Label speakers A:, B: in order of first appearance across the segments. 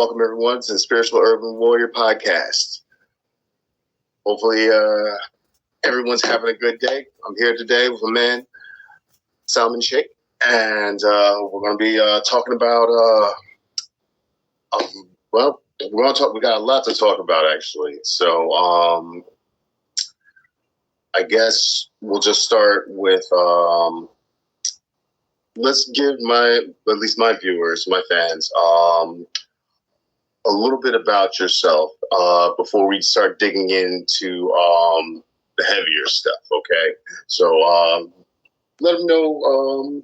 A: Welcome everyone to the Spiritual Urban Warrior podcast. Hopefully everyone's having a good day. I'm here today with a man, Salman Sheikh, and we're going to be talking about, we got a lot to talk about actually. So I guess we'll just start with, let's give at least my viewers, my fans, a little bit about yourself before we start digging into the heavier stuff, okay? So let them know,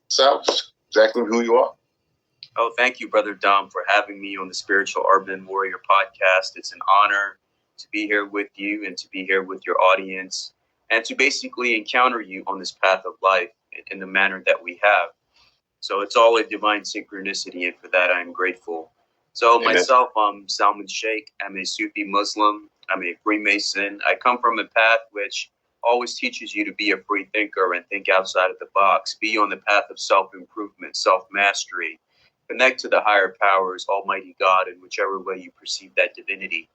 A: Sal, exactly who you are.
B: Oh, thank you, Brother Dom, for having me on the Spiritual Urban Warrior podcast. It's an honor to be here with you and to be here with your audience and to basically encounter you on this path of life in the manner that we have. So it's all a divine synchronicity, and for that I am grateful. So Amen. Myself, I'm Salman Sheikh. I'm a Sufi Muslim. I'm a Freemason. I come from a path which always teaches you to be a free thinker and think outside of the box. Be on the path of self-improvement, self-mastery. Connect to the higher powers, Almighty God, in whichever way you perceive that divinity.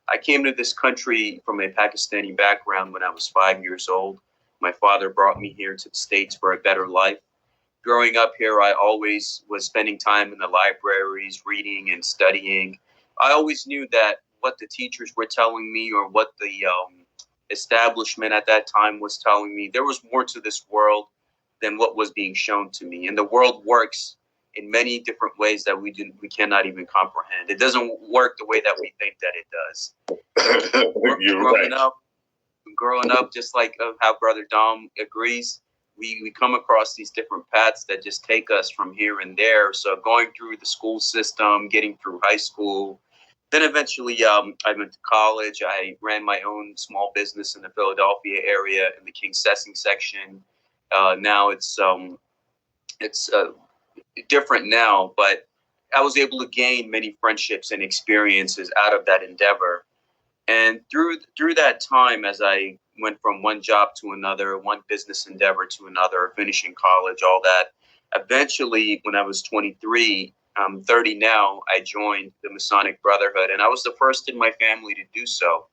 B: I came to this country from a Pakistani background when I was 5 years old. My father brought me here to the States for a better life. Growing up here, I always was spending time in the libraries, reading and studying. I always knew that what the teachers were telling me or what the establishment at that time was telling me, there was more to this world than what was being shown to me. And the world works in many different ways that we cannot even comprehend. It doesn't work the way that we think that it does. Growing up, just like how Brother Dom agrees, we come across these different paths that just take us from here and there. So going through the school system, getting through high school, then eventually I went to college. I ran my own small business in the Philadelphia area in the King Sessing section. Now it's different now, but I was able to gain many friendships and experiences out of that endeavor. And through that time, as I went from one job to another, one business endeavor to another, finishing college, all that, eventually, when I was 23, I'm 30 now, I joined the Masonic Brotherhood, and I was the first in my family to do so.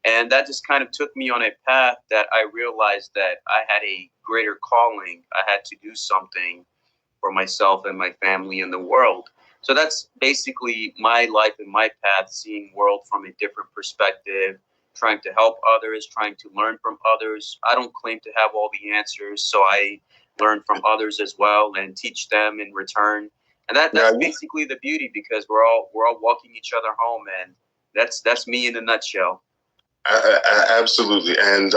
B: And that just kind of took me on a path that I realized that I had a greater calling. I had to do something for myself and my family and the world. So that's basically my life and my path, seeing world from a different perspective, trying to help others, trying to learn from others. I don't claim to have all the answers, so I learn from others as well and teach them in return. And that's basically the beauty, because we're all walking each other home, and that's me in a nutshell.
A: Absolutely. And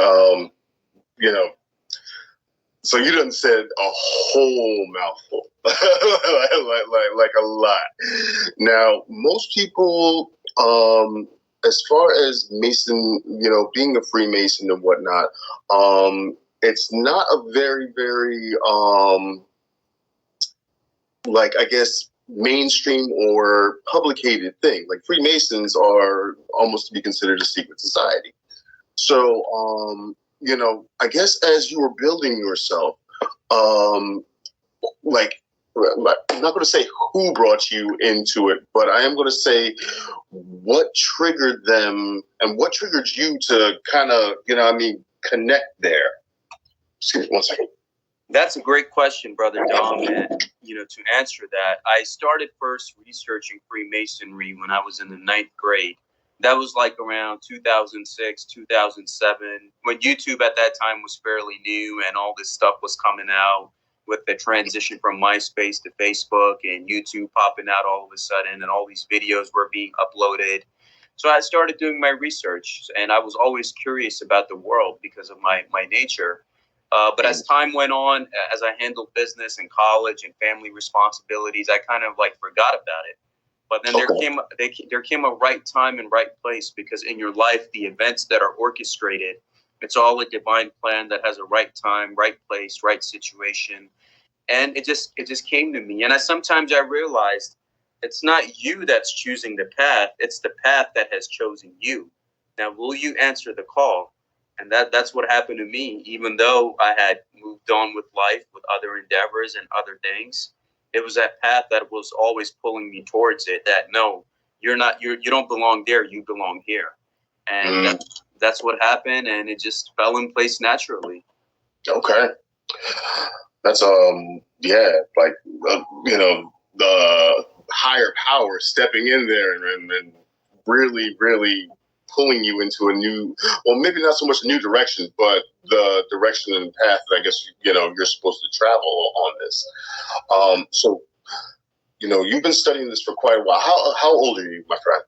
A: so you done said a whole mouthful, like a lot. Now, most people, as far as Mason, being a Freemason and whatnot, it's not a very, very, I guess, mainstream or publicated thing. Like, Freemasons are almost to be considered a secret society. So, I guess as you were building yourself, I'm not going to say who brought you into it, but I am going to say what triggered them and what triggered you to kind of, connect there. Excuse me 1 second.
B: That's a great question, Brother Dom. And, to answer that, I started first researching Freemasonry when I was in the 9th grade. That was like around 2006, 2007, when YouTube at that time was fairly new and all this stuff was coming out with the transition from MySpace to Facebook and YouTube popping out all of a sudden, and all these videos were being uploaded. So I started doing my research, and I was always curious about the world because of my nature. But as time went on, as I handled business and college and family responsibilities, I kind of forgot about it. But then there came a right time and right place, because in your life, the events that are orchestrated, it's all a divine plan that has a right time, right place, right situation. And it just came to me. And sometimes I realized it's not you that's choosing the path. It's the path that has chosen you. Now, will you answer the call? And that's what happened to me, even though I had moved on with life, with other endeavors and other things. It was that path that was always pulling me towards it. That no, you don't belong there. You belong here, and that's what happened, and it just fell in place naturally.
A: Okay, that's like the higher power stepping in there and really, really pulling you into a new, well, maybe not so much a new direction, but the direction and path that I guess you're supposed to travel on this. So you've been studying this for quite a while. How old are you, my friend?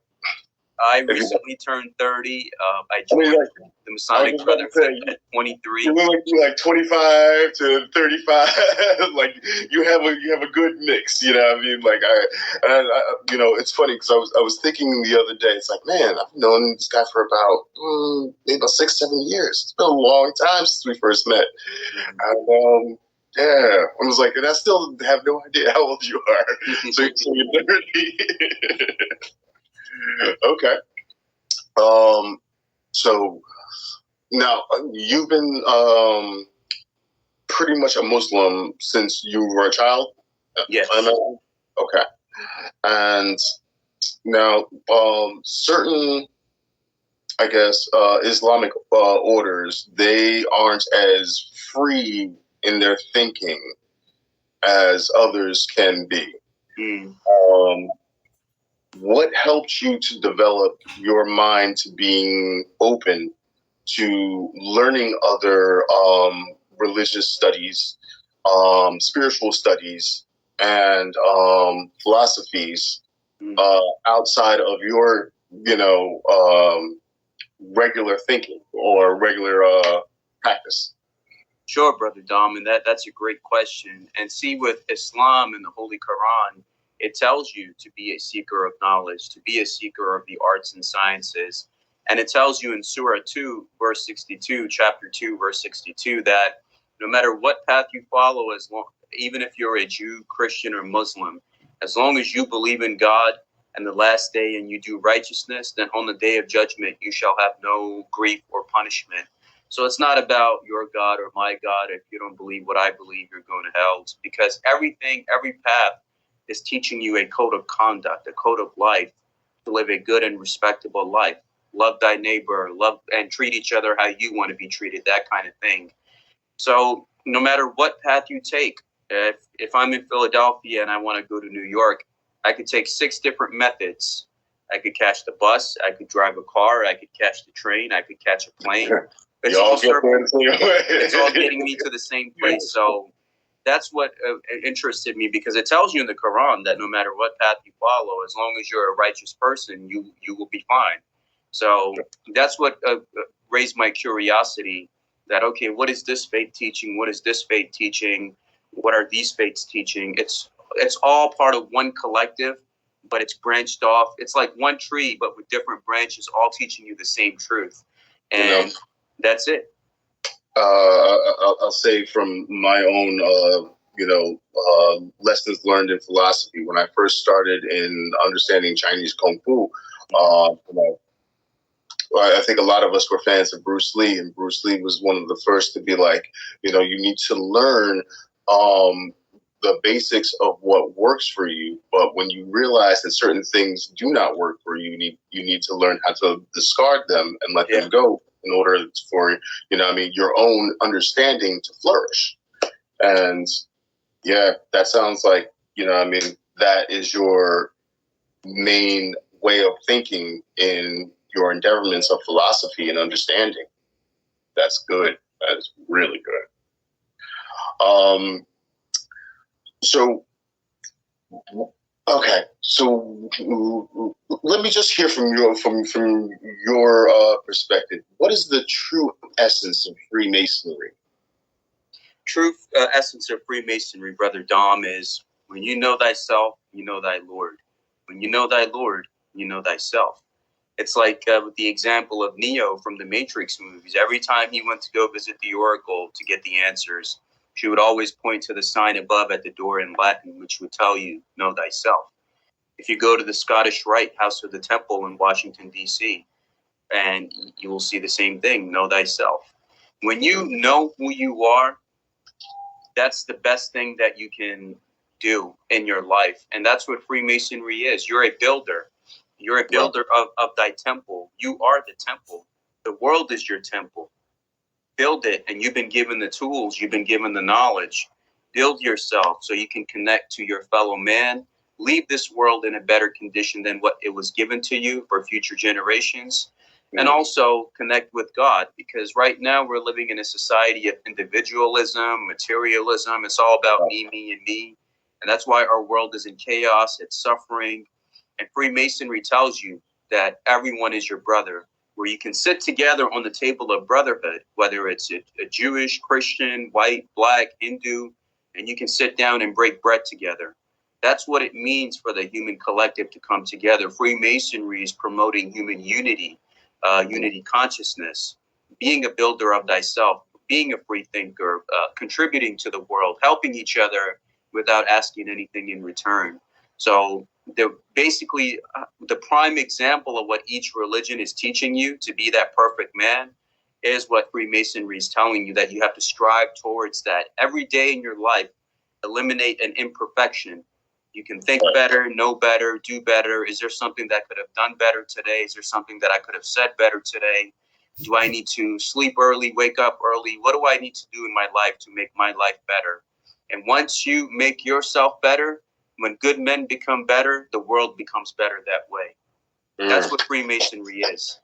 B: I recently turned 30. I joined the Masonic Brotherhood at 23.
A: You're like 25 to 35. Like you have a good mix. You know what I mean? Like I it's funny because I was thinking the other day. It's like, man, I've known this guy for about maybe about 6-7 years. It's been a long time since we first met. And yeah, I was like, and I still have no idea how old you are. So you're 30. Okay. So now you've been pretty much a Muslim since you were a child?
B: Yes.
A: Okay. And now certain, I guess, Islamic orders, they aren't as free in their thinking as others can be. What helped you to develop your mind to being open to learning other religious studies, spiritual studies, and philosophies outside of your, regular thinking or regular practice?
B: Sure, Brother Dom, and that's a great question. And see, with Islam and the Holy Quran, it tells you to be a seeker of knowledge, to be a seeker of the arts and sciences. And it tells you in Surah 2, verse 62, chapter 2, verse 62, that no matter what path you follow, even if you're a Jew, Christian, or Muslim, as long as you believe in God and the last day and you do righteousness, then on the day of judgment, you shall have no grief or punishment. So it's not about your God or my God. If you don't believe what I believe, you're going to hell. It's because every path is teaching you a code of conduct, a code of life to live a good and respectable life. Love thy neighbor, love and treat each other how you want to be treated, that kind of thing. So no matter what path you take, if I'm in Philadelphia and I want to go to New York, I could take 6 different methods. I could catch the bus, I could drive a car, I could catch the train, I could catch a plane. It's all getting me to the same place. So that's what interested me, because it tells you in the Quran that no matter what path you follow, as long as you're a righteous person, you will be fine. So that's what raised my curiosity, that, okay, what is this faith teaching? What is this faith teaching? What are these faiths teaching? It's all part of one collective, but it's branched off. It's like one tree, but with different branches, all teaching you the same truth. And that's it.
A: I'll say from my own, lessons learned in philosophy. When I first started in understanding Chinese Kung Fu, I think a lot of us were fans of Bruce Lee, and Bruce Lee was one of the first to be like, you need to learn the basics of what works for you. But when you realize that certain things do not work for you, you need to learn how to discard them and let them go in order for, your own understanding to flourish. And that sounds like, that is your main way of thinking in your endeavorments of philosophy and understanding. That's good. That is really good. So let me just hear from your perspective. What is the true essence of Freemasonry?
B: True essence of Freemasonry, Brother Dom, is when you know thyself, you know thy Lord. When you know thy Lord, you know thyself. It's like with the example of Neo from the Matrix movies. Every time he went to go visit the Oracle to get the answers, she would always point to the sign above at the door in Latin, which would tell you, know thyself. If you go to the Scottish Rite House of the Temple in Washington, D.C., and you will see the same thing, know thyself. When you know who you are, that's the best thing that you can do in your life. And that's what Freemasonry is. You're a builder. You're a builder of thy temple. You are the temple. The world is your temple. Build it, and you've been given the tools. You've been given the knowledge. Build yourself so you can connect to your fellow man. Leave this world in a better condition than what it was given to you for future generations. And also connect with God, because right now we're living in a society of individualism, materialism. It's all about me, me, and me. And that's why our world is in chaos. It's suffering. And Freemasonry tells you that everyone is your brother, where you can sit together on the table of brotherhood, whether it's a Jewish, Christian, white, black, Hindu, and you can sit down and break bread together. That's what it means for the human collective to come together. Freemasonry is promoting human unity, unity consciousness, being a builder of thyself, being a free thinker, contributing to the world, helping each other without asking anything in return. So basically the prime example of what each religion is teaching you to be that perfect man is what Freemasonry is telling you, that you have to strive towards that every day in your life. Eliminate an imperfection. You can think better, know better, do better. Is there something that I could have done better today? Is there something that I could have said better today? Do I need to sleep early, wake up early? What do I need to do in my life to make my life better? And once you make yourself better, when good men become better, the world becomes better that way. That's what Freemasonry is.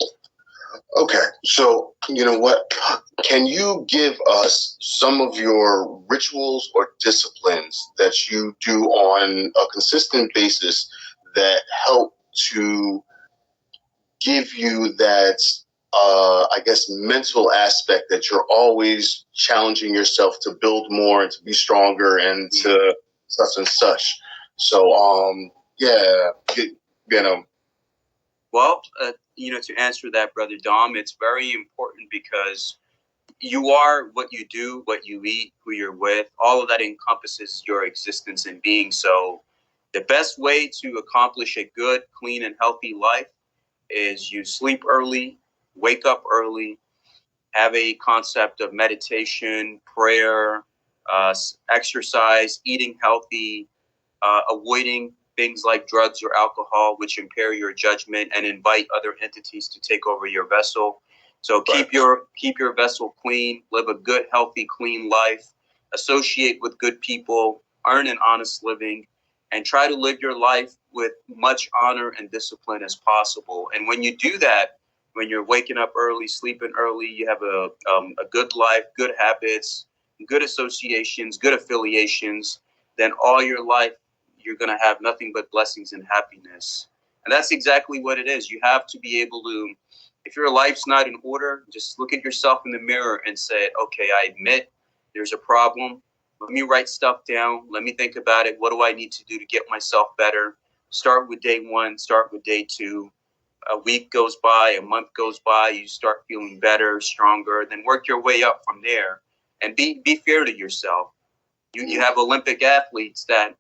A: Okay, so you know what? Can you give us some of your rituals or disciplines that you do on a consistent basis that help to give you that, I guess, mental aspect that you're always challenging yourself to build more and to be stronger and to such and such? So,
B: Well, to answer that, Brother Dom, it's very important because you are what you do, what you eat, who you're with. All of that encompasses your existence and being. So the best way to accomplish a good, clean, and healthy life is you sleep early, wake up early, have a concept of meditation, prayer, exercise, eating healthy, avoiding things like drugs or alcohol, which impair your judgment and invite other entities to take over your vessel. So keep your vessel clean, live a good, healthy, clean life, associate with good people, earn an honest living, and try to live your life with much honor and discipline as possible. And when you do that, when you're waking up early, sleeping early, you have a good life, good habits, good associations, good affiliations, then all your life you're going to have nothing but blessings and happiness. And that's exactly what it is. You have to be able to, if your life's not in order, just look at yourself in the mirror and say, okay, I admit there's a problem. Let me write stuff down. Let me think about it. What do I need to do to get myself better? Start with day 1, start with day 2. A week goes by, a month goes by, you start feeling better, stronger, then work your way up from there. And be fair to yourself. You have Olympic athletes that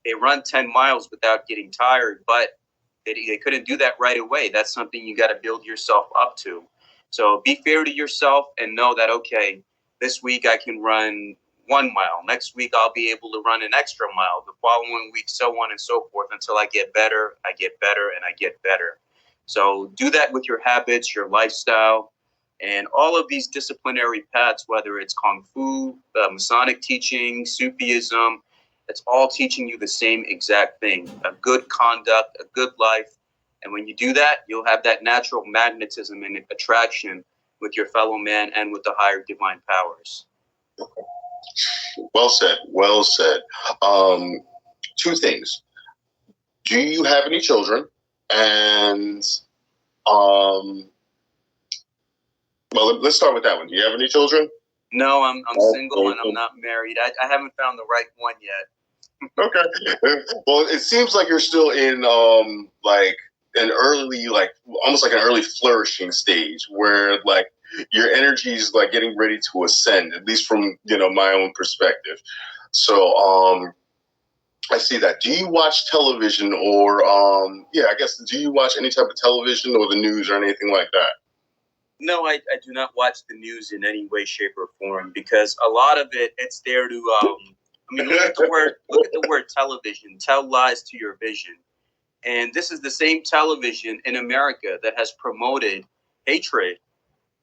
B: they run 10 miles without getting tired, but they couldn't do that right away. That's something you got to build yourself up to. So be fair to yourself and know that, okay, this week I can run 1 mile. Next week I'll be able to run an extra mile. The following week, so on and so forth, until I get better, and I get better. So do that with your habits, your lifestyle, and all of these disciplinary paths, whether it's Kung Fu, Masonic teaching, Sufism, it's all teaching you the same exact thing: a good conduct, a good life. And when you do that, you'll have that natural magnetism and attraction with your fellow man and with the higher divine powers.
A: Well said. Well said. 2 things. Do you have any children? And, well, let's start with that one. Do you have any children?
B: No, I'm single and I'm not married. I haven't found the right one yet.
A: Okay. Well, it seems like you're still in like an early, like almost like an early flourishing stage where like your energy is like getting ready to ascend, at least from my own perspective. So I see that. Do you watch television or I guess do you watch any type of television or the news or anything like that?
B: No, I do not watch the news in any way, shape, or form, because a lot of it's there to I mean, look at the word television. Tell lies to your vision. And this is the same television in America that has promoted hatred,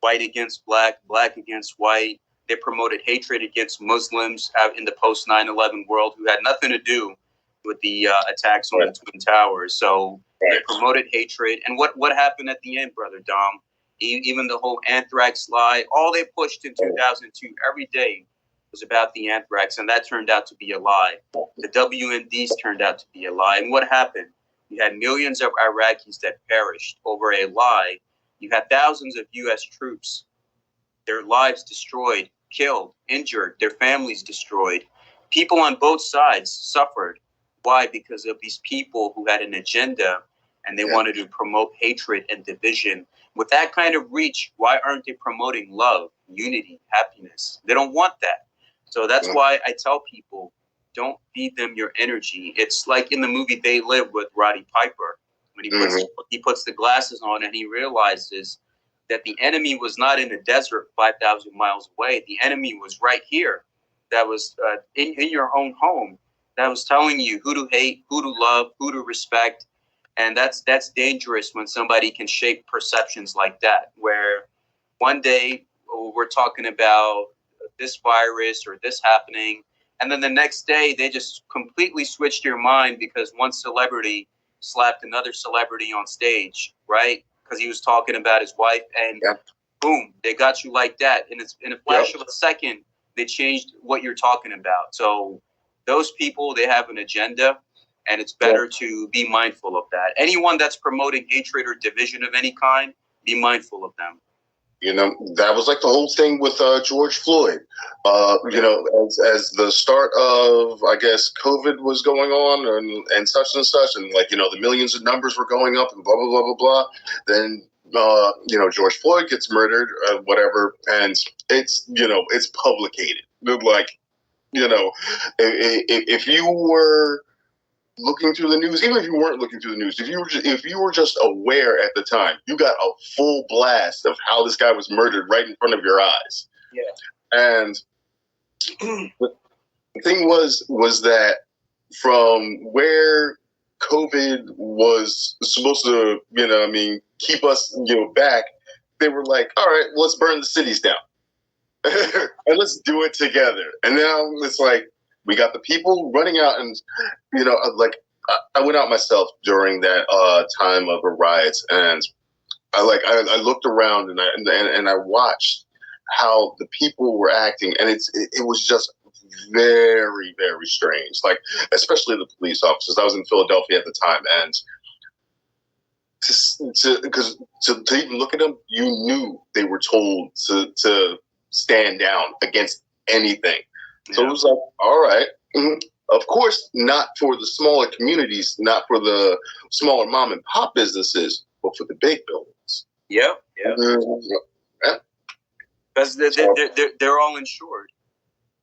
B: white against black, black against white. They promoted hatred against Muslims in the post 9/11 world who had nothing to do with the attacks on the Twin Towers. So they promoted hatred. And what happened at the end, Brother Dom? Even the whole anthrax lie, all they pushed in 2002 every day was about the anthrax, and that turned out to be a lie. The WMDs turned out to be a lie. And what happened? You had millions of Iraqis that perished over a lie. You had thousands of U.S. troops, their lives destroyed, killed, injured, their families destroyed. People on both sides suffered. Why? Because of these people who had an agenda and they wanted to promote hatred and division. With that kind of reach, why aren't they promoting love, unity, happiness? They don't want that. So that's why I tell people, don't feed them your energy. It's like in the movie They Live with Roddy Piper. When he puts the glasses on and he realizes that the enemy was not in the desert 5,000 miles away. The enemy was right here. That was in your own home. That was telling you who to hate, who to love, who to respect. And that's dangerous when somebody can shape perceptions like that, where one day we're talking about this virus or this happening, and then the next day they just completely switched your mind because one celebrity slapped another celebrity on stage, right? Because he was talking about his wife, and boom, they got you like that. And it's in a flash of a second, they changed what you're talking about. So those people, they have an agenda, and it's better to be mindful of that. Anyone that's promoting hatred or division of any kind, be mindful of them.
A: You know, that was like the whole thing with George Floyd. You know, as the start of, I guess, COVID was going on and such, and like, you know, the millions of numbers were going up and blah, blah, blah, blah, blah. Then, you know, George Floyd gets murdered, whatever. And it's, you know, it's publicated. Like, you know, if you were looking through the news, even if you weren't looking through the news, if you were just aware at the time, you got a full blast of how this guy was murdered right in front of your eyes.
B: Yeah.
A: And the thing was that from where COVID was supposed to, you know, I mean, keep us, you know, back, they were like, all right, let's burn the cities down. And let's do it together. And now it's like, we got the people running out, and, you know, like, I went out myself during that time of the riots, and I looked around and I watched how the people were acting, and it was just very, very strange. Like, especially the police officers. I was in Philadelphia at the time, and to even look at them, you knew they were told to stand down against anything. So it was like, all right. Of course, not for the smaller communities, not for the smaller mom and pop businesses, but for the big buildings.
B: Yeah. Because they're all insured.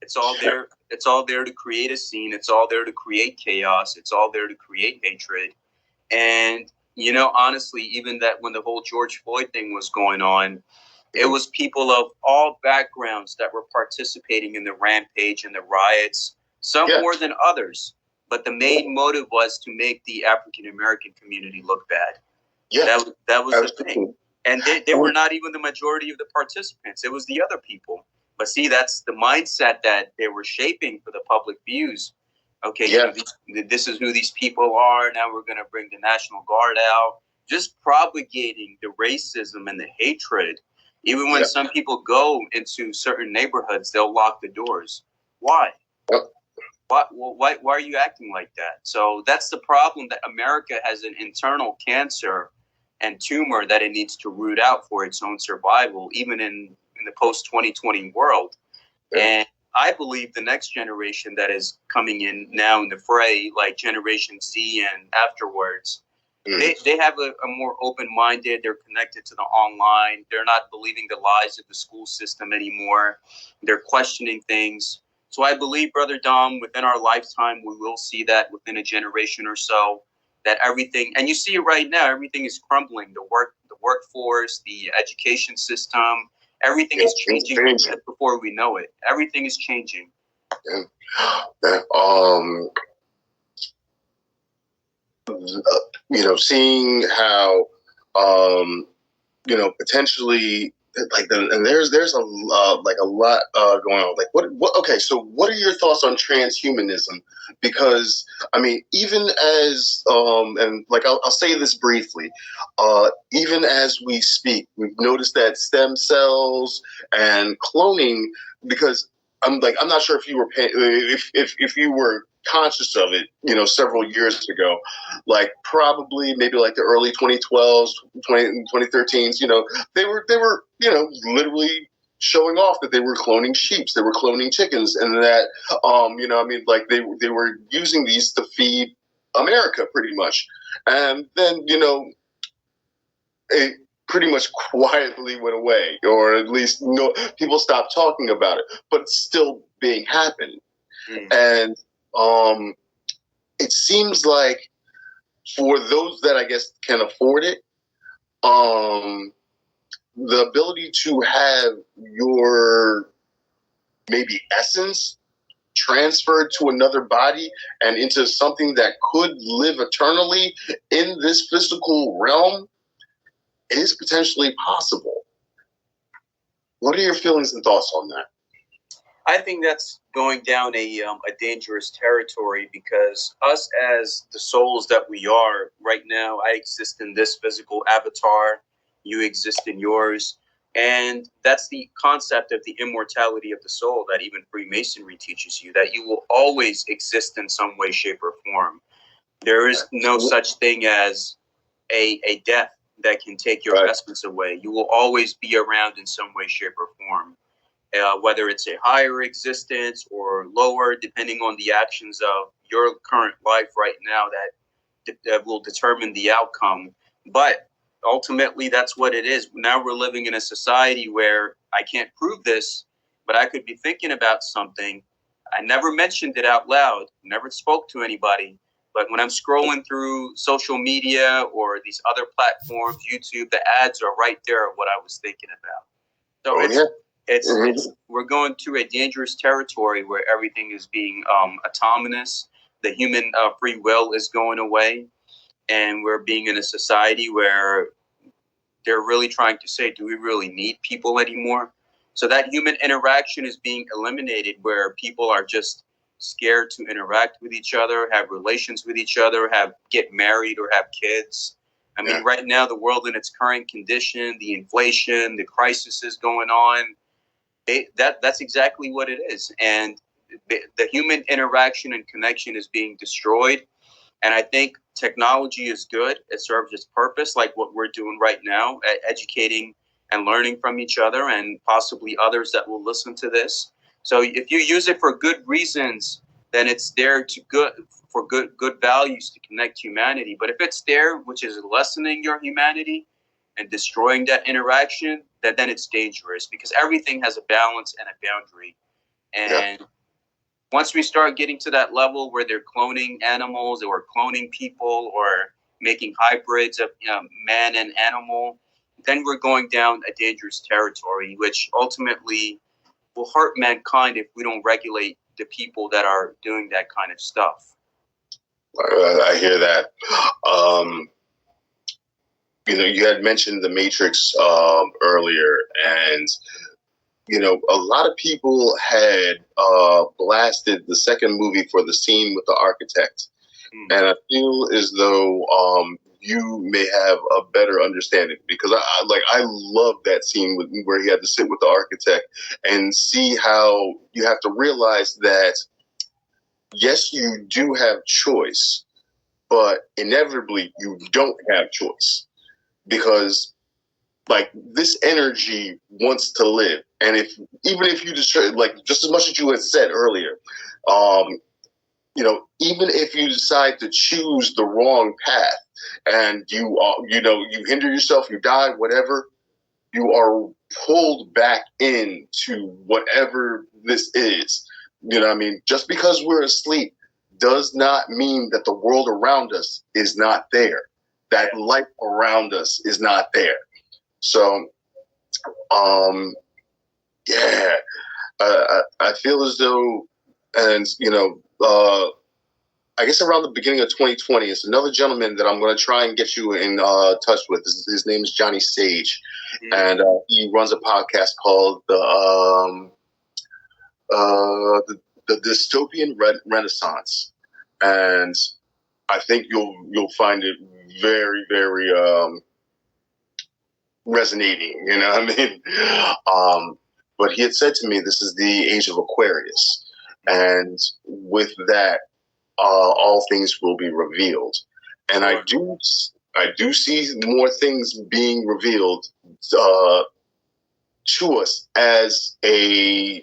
B: It's all there. It's all there to create a scene. It's all there to create chaos. It's all there to create hatred. And, you know, honestly, even that when the whole George Floyd thing was going on, it was people of all backgrounds that were participating in the rampage and the riots, some more than others. But the main motive was to make the African-American community look bad. Yeah. That was the thing. And they were not even the majority of the participants. It was the other people. But see, that's the mindset that they were shaping for the public views. Okay, you know, this is who these people are. Now we're going to bring the National Guard out. Just propagating the racism and the hatred. Even when some people go into certain neighborhoods, they'll lock the doors. Why? Why are you acting like that? So that's the problem, that America has an internal cancer and tumor that it needs to root out for its own survival, even in the post-2020 world. And I believe the next generation that is coming in now in the fray, like Generation Z and afterwards, they have a more open-minded. They're connected to the online. They're not believing the lies of the school system anymore. They're questioning things. So I believe, Brother Dom, within our lifetime, we will see that within a generation or so, that everything, and you see it right now, everything is crumbling. The workforce, the education system, everything is changing before we know it. Everything is changing.
A: Yeah. Seeing how, potentially, and there's a lot going on. Like what? Okay, so what are your thoughts on transhumanism? Because I mean, even as and like I'll say this briefly, even as we speak, we've noticed that stem cells and cloning, because I'm not sure if you were if you were conscious of it, several years ago, like probably maybe like the early 2012s, 2013s, they were literally showing off that they were cloning sheep, they were cloning chickens, and that like they were using these to feed America pretty much. And then it pretty much quietly went away, or at least people stopped talking about it, but it's still being happened. And it seems like for those that I guess can afford it, the ability to have your maybe essence transferred to another body and into something that could live eternally in this physical realm is potentially possible. What are your feelings and thoughts on that?
B: I think that's going down a dangerous territory, because us as the souls that we are right now, I exist in this physical avatar, you exist in yours. And that's the concept of the immortality of the soul that even Freemasonry teaches you, that you will always exist in some way, shape, or form. There is no such thing as a death that can take your essence away. You will always be around in some way, shape, or form. Whether it's a higher existence or lower, depending on the actions of your current life right now, that will determine the outcome. But ultimately, that's what it is. Now we're living in a society where I can't prove this, but I could be thinking about something. I never mentioned it out loud, never spoke to anybody. But when I'm scrolling through social media or these other platforms, YouTube, the ads are right there of what I was thinking about. So it's we're going to a dangerous territory where everything is being autonomous. The human free will is going away, and we're being in a society where they're really trying to say, do we really need people anymore? So that human interaction is being eliminated, where people are just scared to interact with each other, have relations with each other, get married or have kids. I mean, right now, the world in its current condition, the inflation, the crisis is going on. That's exactly what it is. And the human interaction and connection is being destroyed. And I think technology is good. It serves its purpose, like what we're doing right now, educating and learning from each other and possibly others that will listen to this. So if you use it for good reasons, then it's there for good values to connect humanity. But if it's there, which is lessening your humanity and destroying that interaction, then it's dangerous, because everything has a balance and a boundary. And once we start getting to that level where they're cloning animals or cloning people or making hybrids of man and animal, then we're going down a dangerous territory, which ultimately will hurt mankind if we don't regulate the people that are doing that kind of stuff.
A: I hear that. You had mentioned the Matrix earlier, and a lot of people had blasted the second movie for the scene with the architect, and I feel as though you may have a better understanding, because I love that scene where he had to sit with the architect and see how you have to realize that yes, you do have choice, but inevitably you don't have choice, because like this energy wants to live, and even if you just as much as you had said earlier, even if you decide to choose the wrong path and you hinder yourself, you die, whatever, you are pulled back into whatever this is. I mean, just because we're asleep does not mean that the world around us is not there. That life around us is not there. So, I feel as though and I guess around the beginning of 2020, it's another gentleman that I'm going to try and get you in touch with. His name is Johnny Sage, and he runs a podcast called the Dystopian Renaissance, and I think you'll find it very, very resonating. You know what I mean? But he had said to me, "This is the age of Aquarius," and with that, all things will be revealed. And I do see more things being revealed to us as a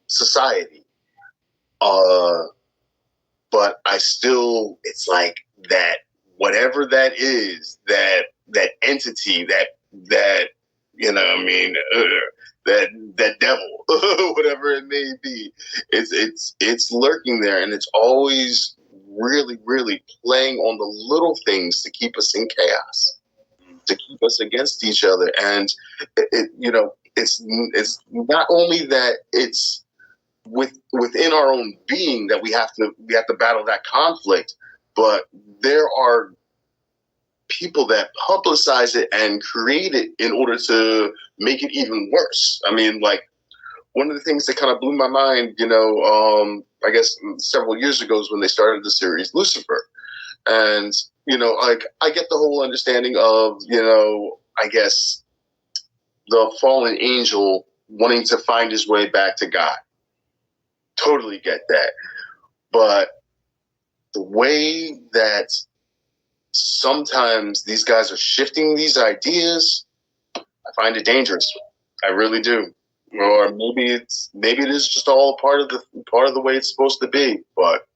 A: society. But I still, it's like that, whatever that is, that entity, that you know what I mean, that devil, whatever it may be, it's lurking there, and it's always really, really playing on the little things to keep us in chaos, to keep us against each other. And it's not only that it's within our own being that we have to battle that conflict, but there are people that publicize it and create it in order to make it even worse. I mean, like, one of the things that kind of blew my mind, I guess several years ago is when they started the series Lucifer. And, like, I get the whole understanding of, I guess the fallen angel wanting to find his way back to God. Totally get that. But the way that sometimes these guys are shifting these ideas, I find it dangerous. I really do. Or maybe it is just all part of the way it's supposed to be. But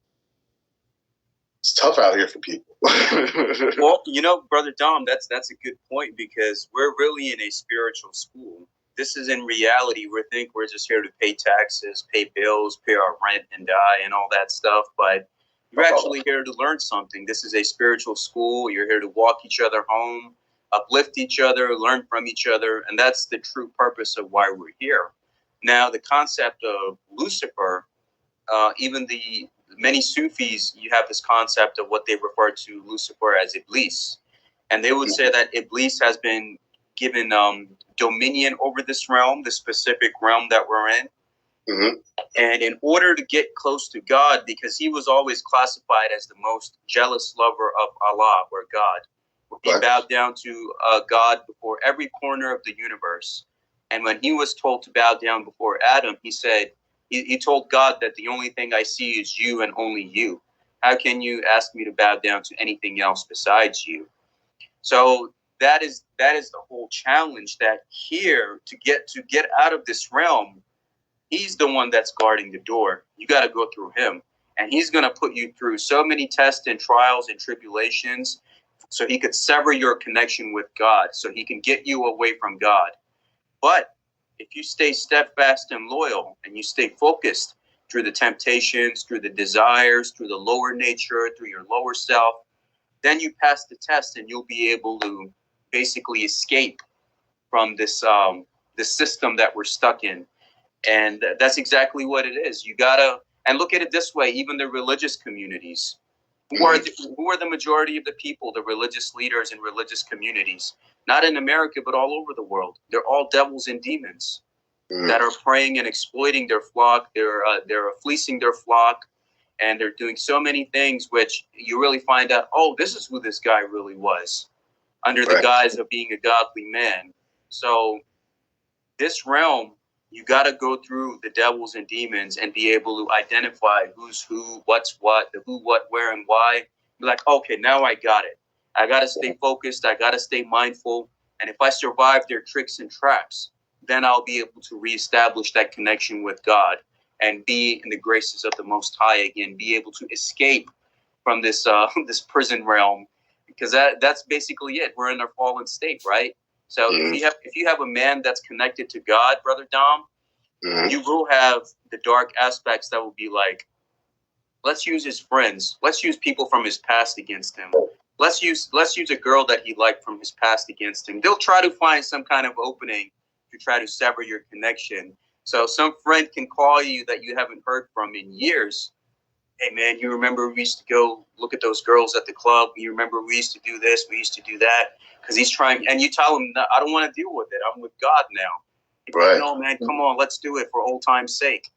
A: it's tough out here for people.
B: Well, Brother Dom, that's a good point, because we're really in a spiritual school. This is in reality. We think we're just here to pay taxes, pay bills, pay our rent, and die, and all that stuff. But you're actually here to learn something. This is a spiritual school. You're here to walk each other home, uplift each other, learn from each other, and that's the true purpose of why we're here. Now, the concept of Lucifer, even the many Sufis, you have this concept of what they refer to Lucifer as Iblis. And they would say that Iblis has been given dominion over this realm, the specific realm that we're in. Mm-hmm. And in order to get close to God, because he was always classified as the most jealous lover of Allah, or God, he bowed down to God before every corner of the universe. And when he was told to bow down before Adam, he said, he told God that the only thing I see is you and only you. How can you ask me to bow down to anything else besides you? So that is the whole challenge, that here to get out of this realm, he's the one that's guarding the door. You got to go through him. And he's going to put you through so many tests and trials and tribulations so he could sever your connection with God, so he can get you away from God. But if you stay steadfast and loyal, and you stay focused through the temptations, through the desires, through the lower nature, through your lower self, then you pass the test, and you'll be able to basically escape from this system that we're stuck in. And that's exactly what it is. You gotta, and look at it this way: even the religious communities, who are the majority of the people, the religious leaders in religious communities, not in America, but all over the world. They're all devils and demons that are preying and exploiting their flock. They're fleecing their flock, and they're doing so many things which you really find out, oh, this is who this guy really was, under the guise of being a godly man. So this realm, you got to go through the devils and demons and be able to identify who's who, what's what, the who, what, where, and why. Be like, okay, now I got it. I got to stay focused. I got to stay mindful. And if I survive their tricks and traps, then I'll be able to reestablish that connection with God and be in the graces of the Most High again, be able to escape from this this prison realm, because that's basically it. We're in our fallen state, right? So if you have a man that's connected to God, Brother Dom, you will have the dark aspects that will be like, let's use his friends. Let's use people from his past against him. Let's use a girl that he liked from his past against him. They'll try to find some kind of opening to try to sever your connection. So some friend can call you that you haven't heard from in years. Hey, man, you remember we used to go look at those girls at the club? You remember we used to do this, we used to do that? Because he's trying, and you tell him, no, I don't want to deal with it. I'm with God now.
A: Right.
B: No, man, come on, let's do it for old time's sake.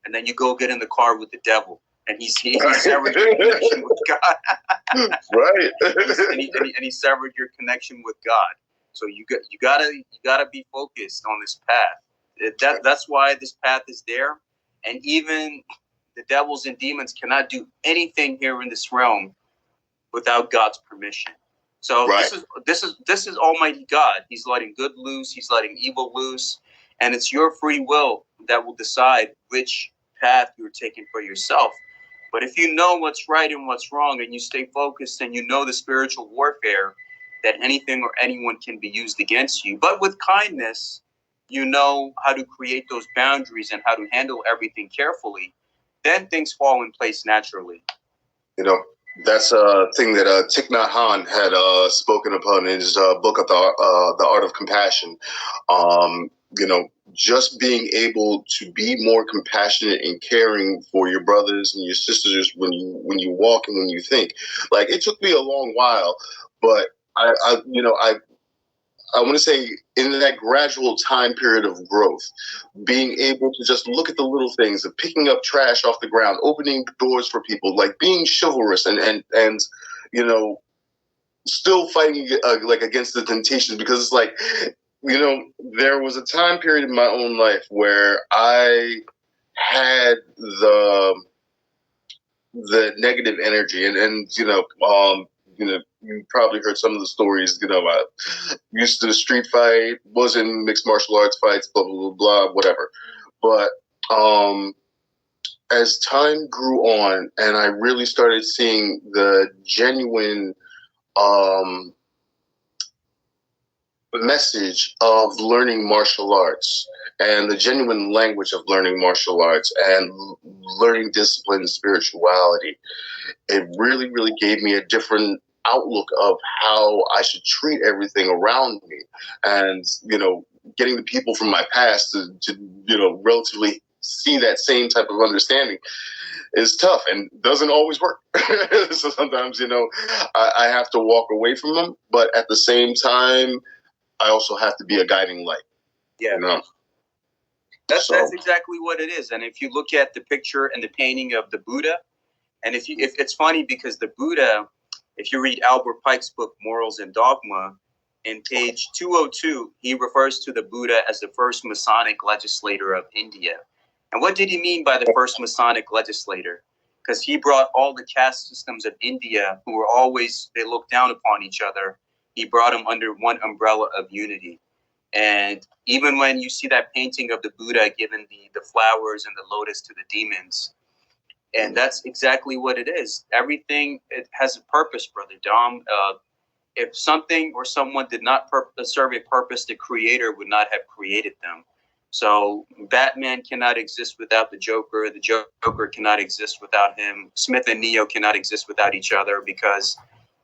B: And then you go get in the car with the devil, and he severed your connection with God.
A: Right.
B: and he severed your connection with God. So you gotta be focused on this path. That's why this path is there, and even the devils and demons cannot do anything here in this realm without God's permission. So
A: right.
B: this is Almighty God. He's letting good loose. He's letting evil loose, and it's your free will that will decide which path you're taking for yourself. But if you know what's right and what's wrong, and you stay focused, and you know the spiritual warfare, that anything or anyone can be used against you, but with kindness, you know how to create those boundaries and how to handle everything carefully, then things fall in place naturally.
A: You know, that's a thing that Thich Nhat Hanh had spoken upon in his book of the Art of Compassion. You know, just being able to be more compassionate and caring for your brothers and your sisters when you walk and when you think. Like, it took me a long while, but I want to say in that gradual time period of growth, being able to just look at the little things of picking up trash off the ground, opening doors for people, like being chivalrous and you know, still fighting like against the temptations, because it's like, you know, there was a time period in my own life where I had the negative energy and you probably heard some of the stories. You know, I used to street fight, was in mixed martial arts fights, blah blah blah, blah whatever. But as time grew on, and I really started seeing the genuine message of learning martial arts and the genuine language of learning martial arts and learning discipline and spirituality, it really, really gave me a different outlook of how I should treat everything around me. And, you know, getting the people from my past to you know, relatively see that same type of understanding is tough and doesn't always work. So sometimes, you know, I have to walk away from them, but at the same time, I also have to be a guiding light.
B: Yeah.
A: You know?
B: That's exactly what it is. And if you look at the picture and the painting of the Buddha, and if it's funny because the Buddha, if you read Albert Pike's book, Morals and Dogma, in page 202, he refers to the Buddha as the first Masonic legislator of India. And what did he mean by the first Masonic legislator? Because he brought all the caste systems of India, who were always, they looked down upon each other, he brought them under one umbrella of unity. And even when you see that painting of the Buddha giving the flowers and the lotus to the demons, and that's exactly what it is. Everything, it has a purpose, Brother Dom. If something or someone did not serve a purpose, the Creator would not have created them. So Batman cannot exist without the Joker. The Joker cannot exist without him. Smith and Neo cannot exist without each other, because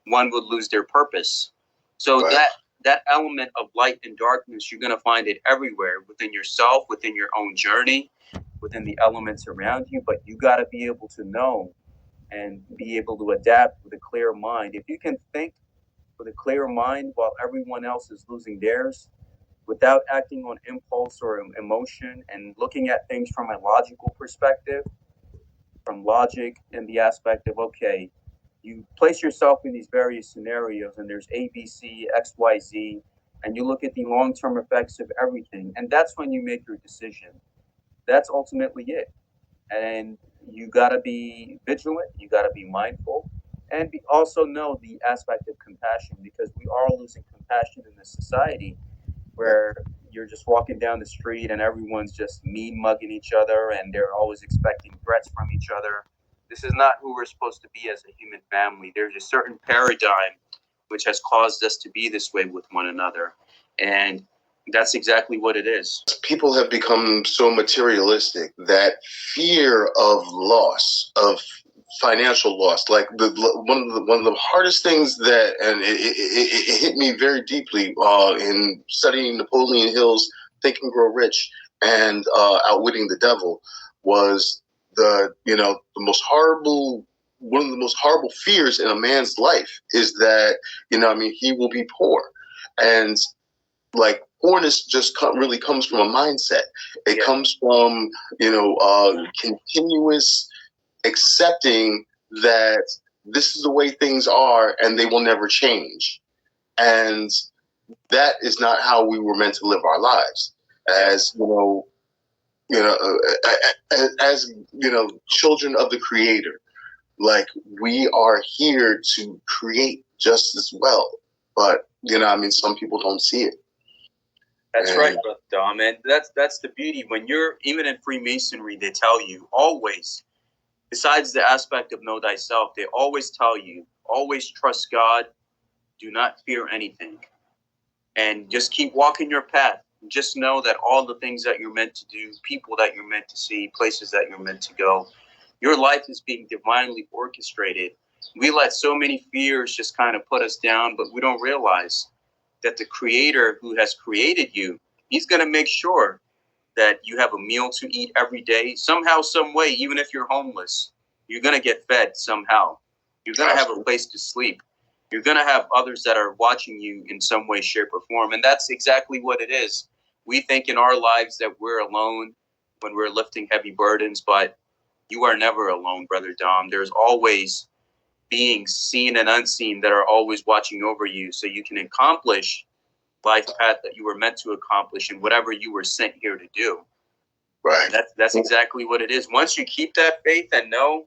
B: one would lose their purpose. So right. that element of light and darkness, you're going to find it everywhere, within yourself, within your own journey, within the elements around you. But you got to be able to know and be able to adapt with a clear mind. If you can think with a clear mind while everyone else is losing theirs, without acting on impulse or emotion, and looking at things from a logical perspective, from logic and the aspect of, okay, you place yourself in these various scenarios, and there's A, B, C, X, Y, Z, and you look at the long-term effects of everything, and that's when you make your decision. That's ultimately it. And you got to be vigilant, you got to be mindful, and also know the aspect of compassion, because we are losing compassion in this society where you're just walking down the street and everyone's just mean mugging each other, and they're always expecting threats from each other. This is not who we're supposed to be as a human family. There's a certain paradigm which has caused us to be this way with one another. And that's exactly what it is.
A: People have become so materialistic that fear of loss, of financial loss, like one of the hardest things that, and it hit me very deeply in studying Napoleon Hill's Think and Grow Rich, and outwitting the devil was the most horrible. One of the most horrible fears in a man's life is that he will be poor, and like poorness just really comes from a mindset. It comes from continuous accepting that this is the way things are and they will never change, and that is not how we were meant to live our lives as as children of the Creator. Like, we are here to create just as well, but some people don't see it.
B: That's right, Brother Dom, and that's the beauty. When you're even in Freemasonry, they tell you always, besides the aspect of know thyself, they always tell you, always trust God, do not fear anything, and just keep walking your path. Just know that all the things that you're meant to do, people that you're meant to see, places that you're meant to go, your life is being divinely orchestrated. We let so many fears just kind of put us down, but we don't realize that the Creator who has created you, he's going to make sure that you have a meal to eat every day. Somehow, some way, even if you're homeless, you're going to get fed somehow. You're going to have a place to sleep. You're going to have others that are watching you in some way, shape, or form. And that's exactly what it is. We think in our lives that we're alone when we're lifting heavy burdens, but you are never alone, Brother Dom. There's always beings seen and unseen that are always watching over you so you can accomplish life path that you were meant to accomplish and whatever you were sent here to do.
A: Right.
B: That's exactly what it is. Once you keep that faith and know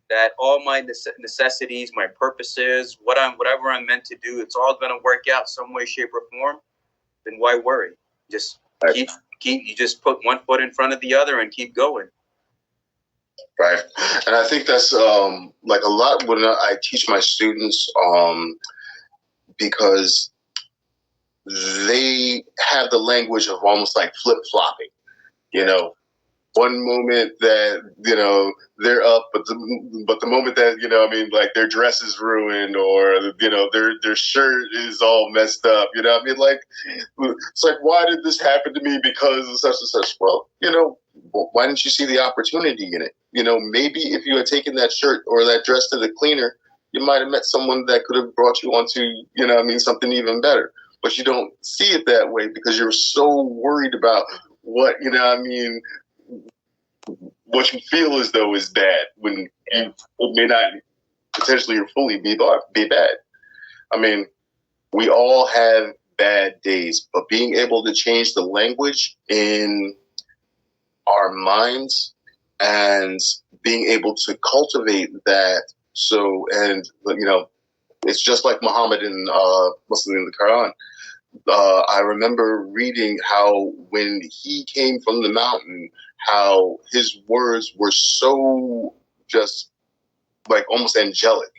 B: that all my necessities, my purposes, whatever I'm meant to do, it's all going to work out some way, shape, or form, then why worry? Just keep. You just put one foot in front of the other and keep going.
A: Right. And I think that's like a lot when I teach my students, because they have the language of almost like flip-flopping, one moment that they're up, but the moment that like their dress is ruined, or their shirt is all messed up. Like, it's like, why did this happen to me because of such and such? Well, why didn't you see the opportunity in it? Maybe if you had taken that shirt or that dress to the cleaner, you might have met someone that could have brought you onto something even better. But you don't see it that way because you're so worried about what what you feel as though is bad when it may not potentially or fully be bad. I mean, we all have bad days, but being able to change the language in our minds and being able to cultivate that. So, and it's just like Muhammad in Muslim in the Quran. I remember reading how when he came from the mountain, how his words were so just like almost angelic,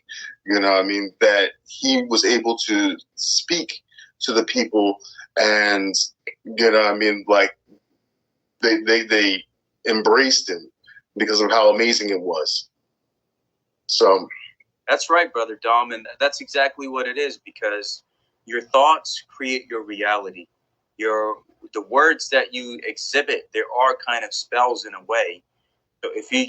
A: that he was able to speak to the people, and like they embraced him because of how amazing it was. So
B: that's right, Brother Dom, and that's exactly what it is, because your thoughts create your reality. The words that you exhibit, there are kind of spells in a way. So if you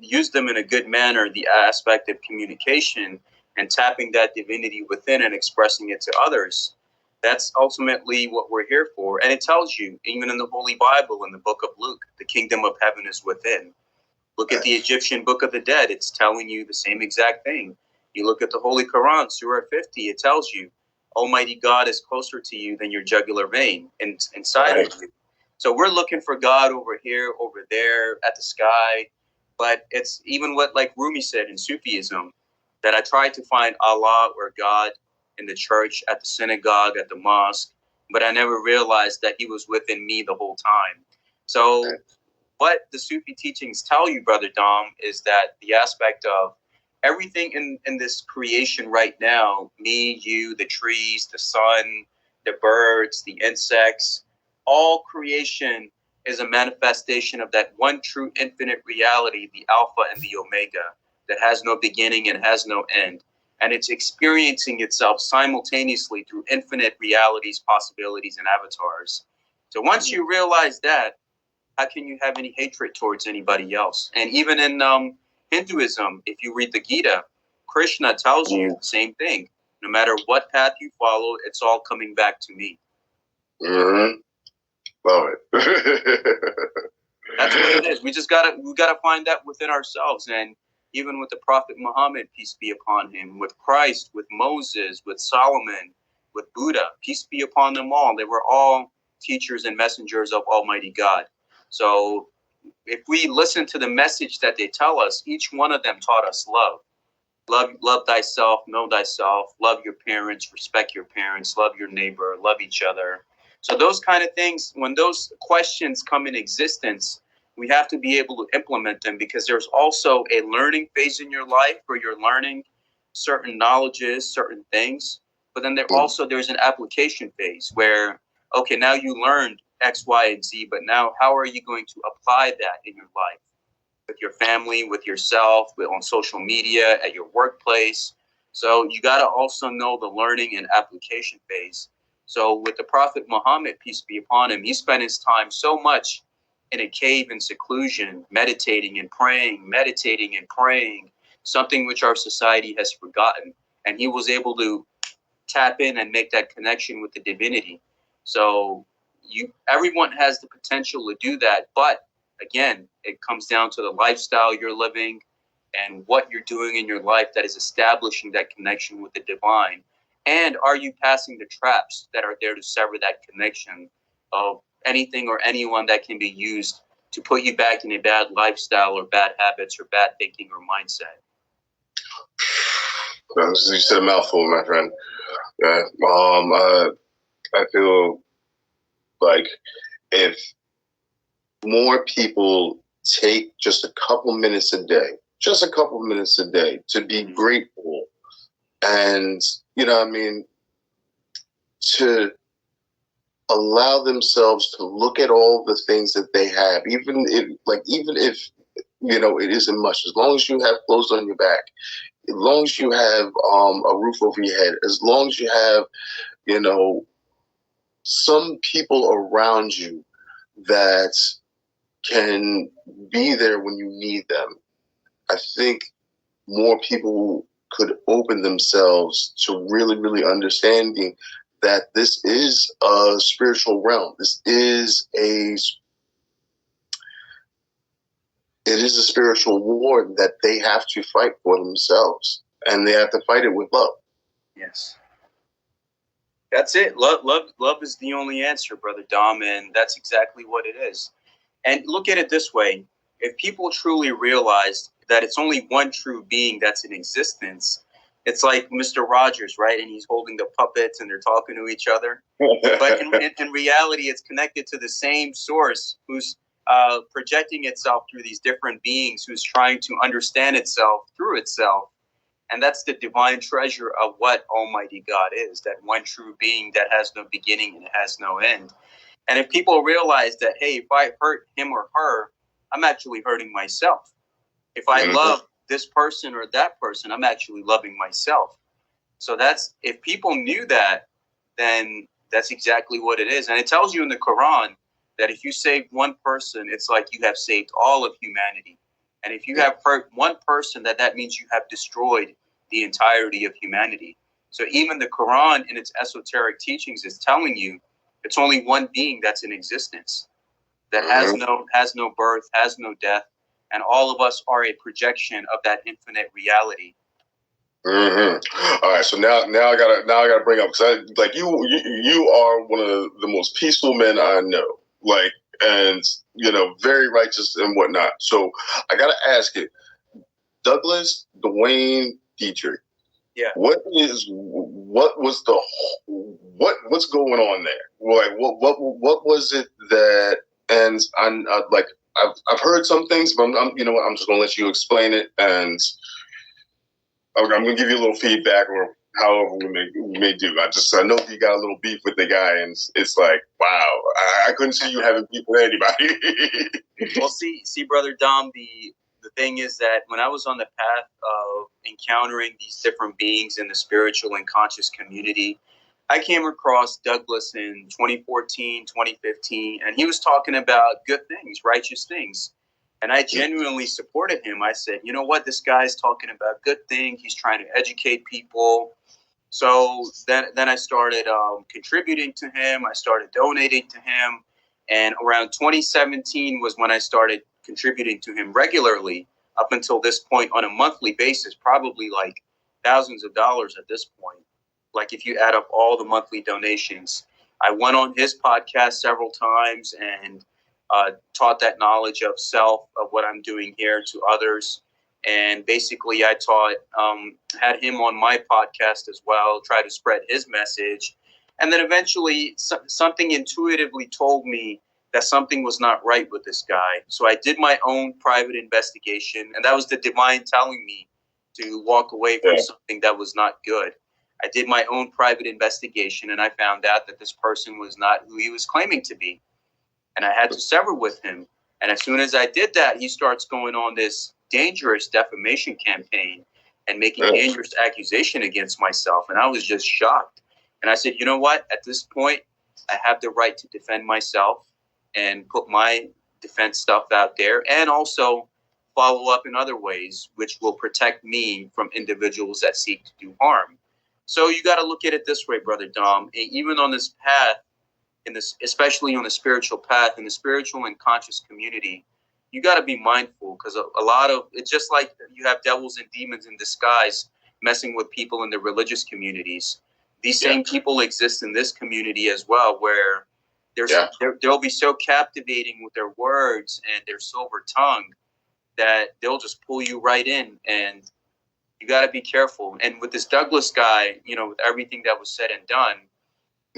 B: use them in a good manner, the aspect of communication and tapping that divinity within and expressing it to others, that's ultimately what we're here for. And it tells you, even in the Holy Bible, in the book of Luke, the kingdom of heaven is within. Look at the Egyptian Book of the Dead. It's telling you the same exact thing. You look at the Holy Quran, Surah 50, it tells you, Almighty God is closer to you than your jugular vein inside of you. So we're looking for God over here, over there, at the sky. But it's even what, like Rumi said in Sufism, that I tried to find Allah or God in the church, at the synagogue, at the mosque, but I never realized that he was within me the whole time. So what the Sufi teachings tell you, Brother Dom, is that the aspect of everything in this creation right now, me, you, the trees, the sun, the birds, the insects, all creation is a manifestation of that one true infinite reality, the Alpha and the Omega, that has no beginning and has no end. And it's experiencing itself simultaneously through infinite realities, possibilities, and avatars. So once you realize that, how can you have any hatred towards anybody else? And even in Hinduism, if you read the Gita, Krishna tells you the same thing. No matter what path you follow, it's all coming back to me.
A: Mm-hmm. Love it.
B: That's what it is. We gotta find that within ourselves. And even with the Prophet Muhammad, peace be upon him, with Christ, with Moses, with Solomon, with Buddha, peace be upon them all. They were all teachers and messengers of Almighty God. So if we listen to the message that they tell us, each one of them taught us love. Love thyself, know thyself, love your parents, respect your parents, love your neighbor, love each other. So those kind of things, when those questions come in existence, we have to be able to implement them, because there's also a learning phase in your life where you're learning certain knowledges, certain things. But then there's an application phase where, okay, now you learned X, Y, and Z, but now how are you going to apply that in your life? With your family, with yourself, on social media, at your workplace. So you got to also know the learning and application phase. So with the Prophet Muhammad, peace be upon him, he spent his time so much in a cave in seclusion, meditating and praying, something which our society has forgotten. And he was able to tap in and make that connection with the divinity. So everyone has the potential to do that, but again, it comes down to the lifestyle you're living and what you're doing in your life that is establishing that connection with the divine. And are you passing the traps that are there to sever that connection of anything or anyone that can be used to put you back in a bad lifestyle or bad habits or bad thinking or mindset?
A: You said a mouthful, my friend. I feel like if more people take just a couple minutes a day to be grateful, and to allow themselves to look at all the things that they have, even if it isn't much, as long as you have clothes on your back, as long as you have a roof over your head, as long as you have some people around you that can be there when you need them, I think more people could open themselves to really, really understanding that this is a spiritual realm. It is a spiritual war that they have to fight for themselves, and they have to fight it with love.
B: Yes. That's it. Love is the only answer, Brother Dom, and that's exactly what it is. And look at it this way. If people truly realized that it's only one true being that's in existence, it's like Mr. Rogers, right? And he's holding the puppets and they're talking to each other. But in reality, it's connected to the same source who's projecting itself through these different beings, who's trying to understand itself through itself. And that's the divine treasure of what Almighty God is, that one true being that has no beginning and has no end. And if people realize that, hey, if I hurt him or her, I'm actually hurting myself. If I love this person or that person, I'm actually loving myself. So if people knew that, then that's exactly what it is. And it tells you in the Quran that if you save one person, it's like you have saved all of humanity. And if you have hurt one person, that means you have destroyed the entirety of humanity. So even the Quran in its esoteric teachings is telling you it's only one being that's in existence, that has no birth, has no death, and all of us are a projection of that infinite reality.
A: Mm-hmm. All right, so now I gotta bring up, because you are one of the most peaceful men I know, and very righteous and whatnot. So I gotta ask it, Douglas Dwayne Dietrich.
B: Yeah.
A: What's going on there? What was it that? And I've heard some things, but I'm just gonna let you explain it, and I'm gonna give you a little feedback, or however we may do. I know you got a little beef with the guy, and it's like, wow, I couldn't see you having beef with anybody.
B: Well, see, Brother Dom, the thing is that when I was on the path of encountering these different beings in the spiritual and conscious community, I came across Douglas in 2014, 2015, and he was talking about good things, righteous things. And I genuinely supported him. I said, you know what? This guy's talking about good things. He's trying to educate people. So then I started contributing to him. I started donating to him. And around 2017 was when I started contributing to him regularly up until this point on a monthly basis, probably like thousands of dollars at this point. Like if you add up all the monthly donations, I went on his podcast several times and taught that knowledge of self, of what I'm doing here, to others. And basically, I had him on my podcast as well, try to spread his message. And then eventually, something intuitively told me that something was not right with this guy. So I did my own private investigation, and that was the divine telling me to walk away from something that was not good. I did my own private investigation, and I found out that this person was not who he was claiming to be. And I had to sever with him. And as soon as I did that, he starts going on this dangerous defamation campaign and making dangerous accusation against myself. And I was just shocked. And I said, you know what? At this point, I have the right to defend myself and put my defense stuff out there, and also follow up in other ways, which will protect me from individuals that seek to do harm. So you got to look at it this way, Brother Dom. Even on this path, especially on the spiritual path, in the spiritual and conscious community, you got to be mindful, because a lot of it's just like you have devils and demons in disguise messing with people in the religious communities. These same people exist in this community as well, where they'll be so captivating with their words and their silver tongue that they'll just pull you right in, and you got to be careful. And with this Douglas guy, with everything that was said and done,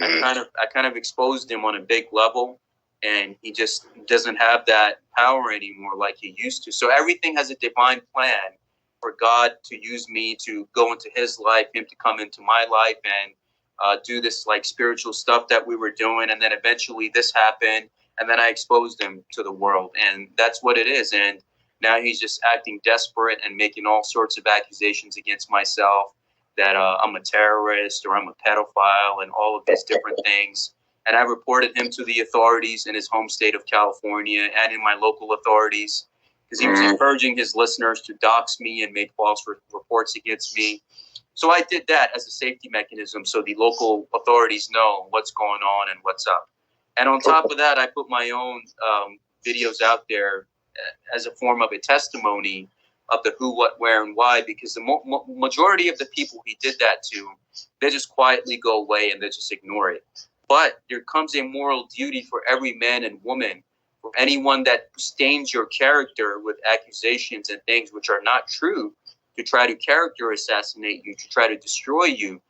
B: I kind of exposed him on a big level, and he just doesn't have that power anymore like he used to. So everything has a divine plan for God to use me to go into his life, him to come into my life and do this like spiritual stuff that we were doing. And then eventually this happened, and then I exposed him to the world, and that's what it is. And now he's just acting desperate and making all sorts of accusations against myself, that I'm a terrorist or I'm a pedophile and all of these different things. And I reported him to the authorities in his home state of California and in my local authorities, because he was encouraging his listeners to dox me and make false reports against me. So I did that as a safety mechanism, so the local authorities know what's going on and what's up. And on top of that, I put my own videos out there as a form of a testimony of the who, what, where, and why, because the majority of the people he did that to, they just quietly go away and they just ignore it. But there comes a moral duty for every man and woman, for anyone that stains your character with accusations and things which are not true, to try to character assassinate you, to try to destroy you,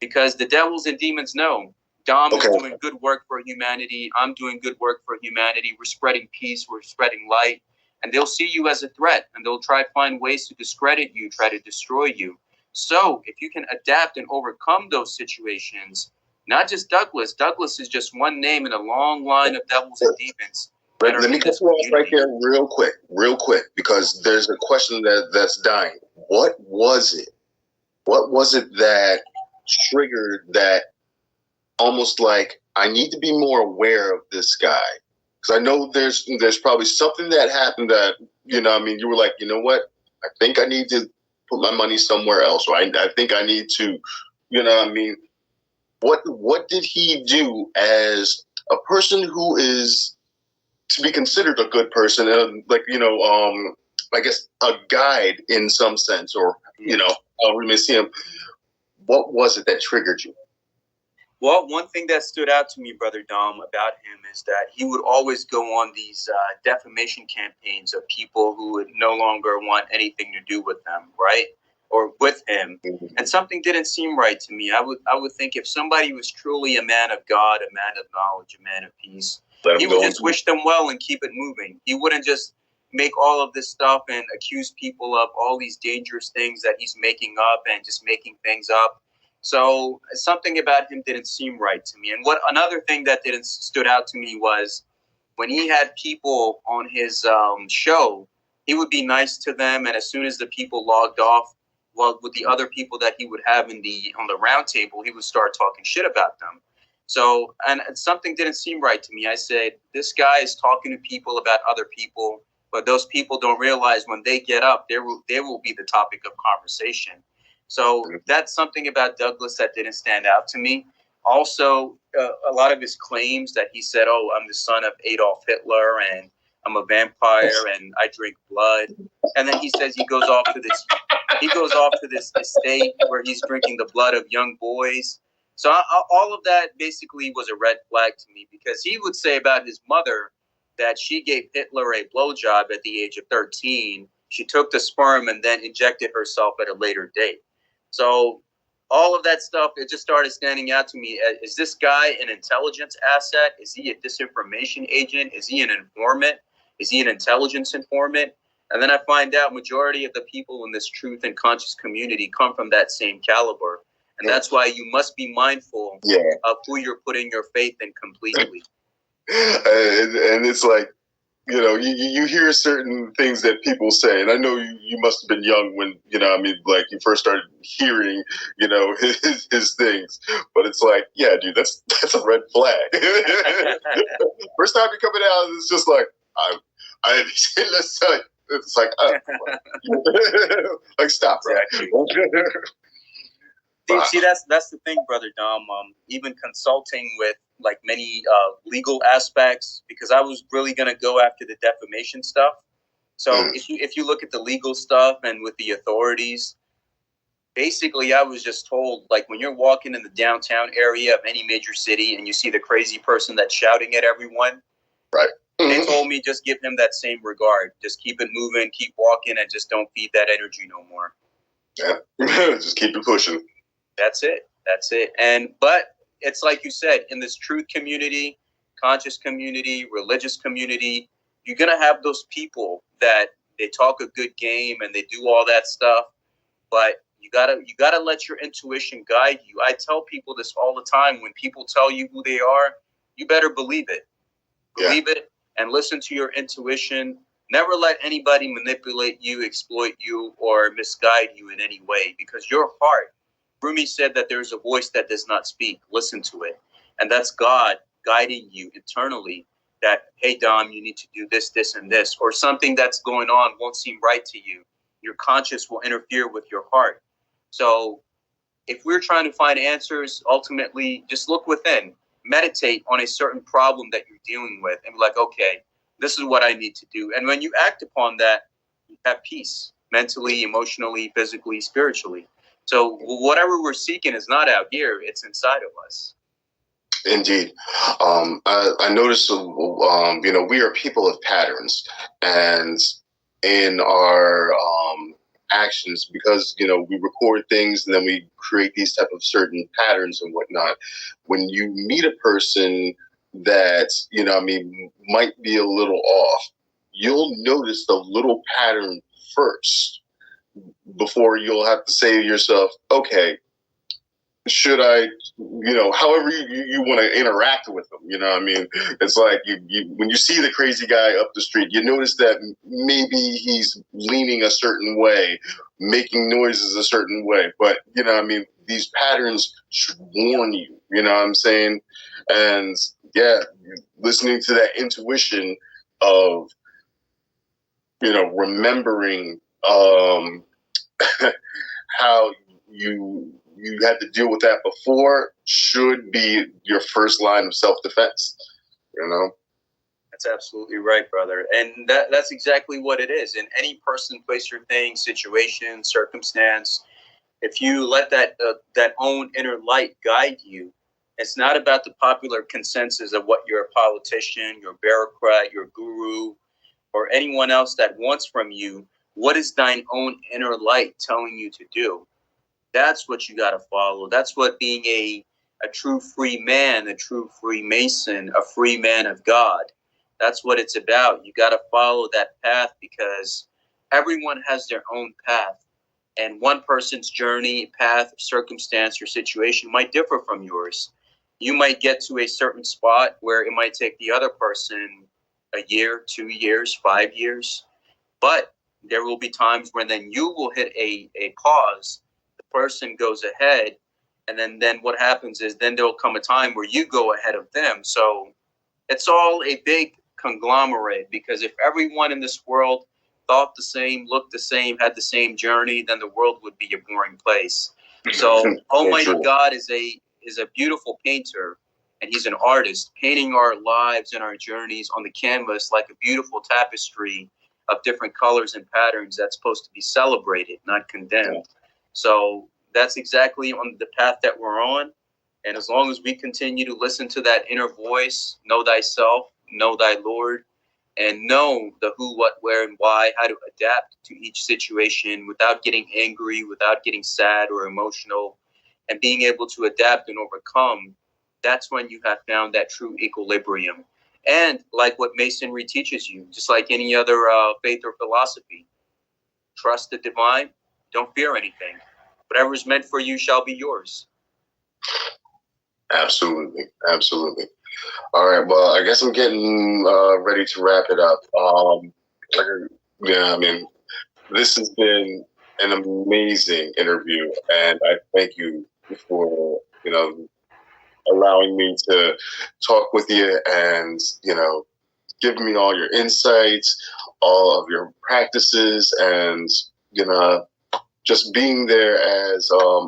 B: because the devils and demons know Dom is doing good work for humanity. I'm doing good work for humanity. We're spreading peace. We're spreading light. And they'll see you as a threat, and they'll try to find ways to discredit you, try to destroy you. So if you can adapt and overcome those situations, not just Douglas. Douglas is just one name in a long line of devils and demons.
A: Let me cut you off right there real quick, because there's a question that's dying. What was it? What was it that triggered that, almost like, I need to be more aware of this guy? Because I know there's probably something that happened that, you were like, you know what? I think I need to put my money somewhere else. Or I think I need to, What did he do as a person who is to be considered a good person, I guess a guide in some sense, or, however we may see him? What was it that triggered you?
B: Well, one thing that stood out to me, Brother Dom, about him is that he would always go on these defamation campaigns of people who would no longer want anything to do with them, right? Or with him. And something didn't seem right to me. I would think if somebody was truly a man of God, a man of knowledge, a man of peace, he would just wish them well and keep it moving. He wouldn't just make all of this stuff and accuse people of all these dangerous things that he's making up and just making things up. So something about him didn't seem right to me. And another thing that stood out to me was when he had people on his show, he would be nice to them. And as soon as the people logged off, well, with the other people that he would have on the round table, he would start talking shit about them. So, and something didn't seem right to me. I said, this guy is talking to people about other people, but those people don't realize when they get up, they will be the topic of conversation. So that's something about Douglas that didn't stand out to me. Also, a lot of his claims that he said, oh, I'm the son of Adolf Hitler and I'm a vampire and I drink blood. And then he says he goes off to this estate where he's drinking the blood of young boys. So all of that basically was a red flag to me, because he would say about his mother that she gave Hitler a blowjob at the age of 13. She took the sperm and then injected herself at a later date. So all of that stuff, it just started standing out to me. Is this guy an intelligence asset? Is he a disinformation agent? Is he an informant? Is he an intelligence informant? And then I find out majority of the people in this truth and conscious community come from that same caliber. And that's why you must be mindful of who you're putting your faith in completely.
A: And it's like, you know, you hear certain things that people say, and I know you must have been young when, you know, I mean, like you first started hearing, you know, his things, but it's like, yeah, dude, that's a red flag. First time you're coming out, it's just like, let's tell you, it's like, like stop,
B: exactly. See, that's the thing, Brother Dom. Even consulting with like many legal aspects, because I was really going to go after the defamation stuff. So if you look at the legal stuff and with the authorities, basically I was just told, like, when you're walking in the downtown area of any major city and you see the crazy person that's shouting at everyone,
A: right?
B: They told me just give him that same regard. Just keep it moving, keep walking, and just don't feed that energy no more.
A: Yeah, just keep it pushing.
B: That's it. But it's like you said, in this truth community, conscious community, religious community, you're going to have those people that they talk a good game and they do all that stuff, but you gotta let your intuition guide you. I tell people this all the time. When people tell you who they are, you better believe it. Believe it and listen to your intuition. Never let anybody manipulate you, exploit you, or misguide you in any way, because your heart, Rumi said that there's a voice that does not speak. Listen to it. And that's God guiding you internally that, hey, Dom, you need to do this, this, and this, or something that's going on won't seem right to you. Your conscience will interfere with your heart. So if we're trying to find answers, ultimately, just look within. Meditate on a certain problem that you're dealing with and be like, okay, this is what I need to do. And when you act upon that, you have peace mentally, emotionally, physically, spiritually. So whatever we're seeking is not out here, it's inside of us.
A: Indeed. I noticed, you know, we are people of patterns, and in our actions, because, you know, we record things and then we create these type of certain patterns and whatnot. When you meet a person that, you know, I mean, might be a little off, you'll notice the little pattern first before you'll have to say to yourself, okay, should I, you know, however you want to interact with them, you know what I mean? It's like you when you see the crazy guy up the street, you notice that maybe he's leaning a certain way, making noises a certain way. But, you know what I mean? These patterns should warn you, you know what I'm saying? And yeah, listening to that intuition of, you know, remembering how you had to deal with that before should be your first line of self-defense, you know?
B: That's absolutely right, brother. And that's exactly what it is. In any person, place, or thing, situation, circumstance, if you let that own inner light guide you, it's not about the popular consensus of what you're a politician, your bureaucrat, your guru, or anyone else that wants from you. What is thine own inner light telling you to do? That's what you got to follow. That's what being a true free man, a true free Mason, a free man of God, that's what it's about. You got to follow that path, because everyone has their own path. And one person's journey, path, circumstance, or situation might differ from yours. You might get to a certain spot where it might take the other person a year, 2 years, 5 years. But there will be times when then you will hit a pause. The person goes ahead, and then what happens is then there will come a time where you go ahead of them. So it's all a big conglomerate, because if everyone in this world thought the same, looked the same, had the same journey, then the world would be a boring place. So Almighty God is a beautiful painter, and he's an artist, painting our lives and our journeys on the canvas like a beautiful tapestry of different colors and patterns that's supposed to be celebrated, not condemned. So that's exactly on the path that we're on. And as long as we continue to listen to that inner voice, know thyself, know thy Lord, and know the who, what, where, and why, how to adapt to each situation without getting angry, without getting sad or emotional, and being able to adapt and overcome, that's when you have found that true equilibrium. And like what Masonry teaches you, just like any other faith or philosophy, trust the divine, don't fear anything. Whatever is meant for you shall be yours.
A: Absolutely. Absolutely. All right. Well, I guess I'm getting ready to wrap it up. Yeah, I mean, this has been an amazing interview, and I thank you for, allowing me to talk with you and, giving me all your insights, all of your practices, and, just being there as, I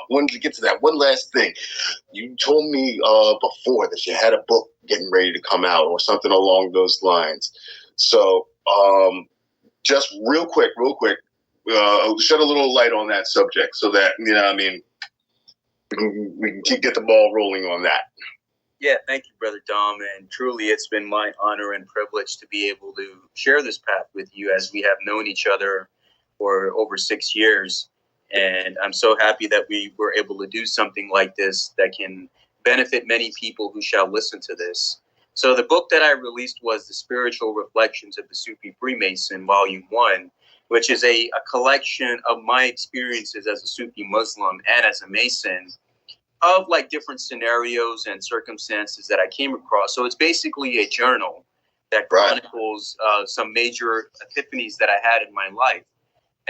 A: wanted to get to that one last thing. You told me before that you had a book getting ready to come out or something along those lines. So just real quick, shed a little light on that subject so that, we can get the ball rolling on that.
B: Yeah, thank you, Brother Dom. And truly, it's been my honor and privilege to be able to share this path with you, as we have known each other for over 6 years. And I'm so happy that we were able to do something like this that can benefit many people who shall listen to this. So the book that I released was The Spiritual Reflections of the Sufi Freemason, Volume 1, which is a collection of my experiences as a Sufi Muslim and as a Mason, of like different scenarios and circumstances that I came across. So it's basically a journal that chronicles some major epiphanies that I had in my life.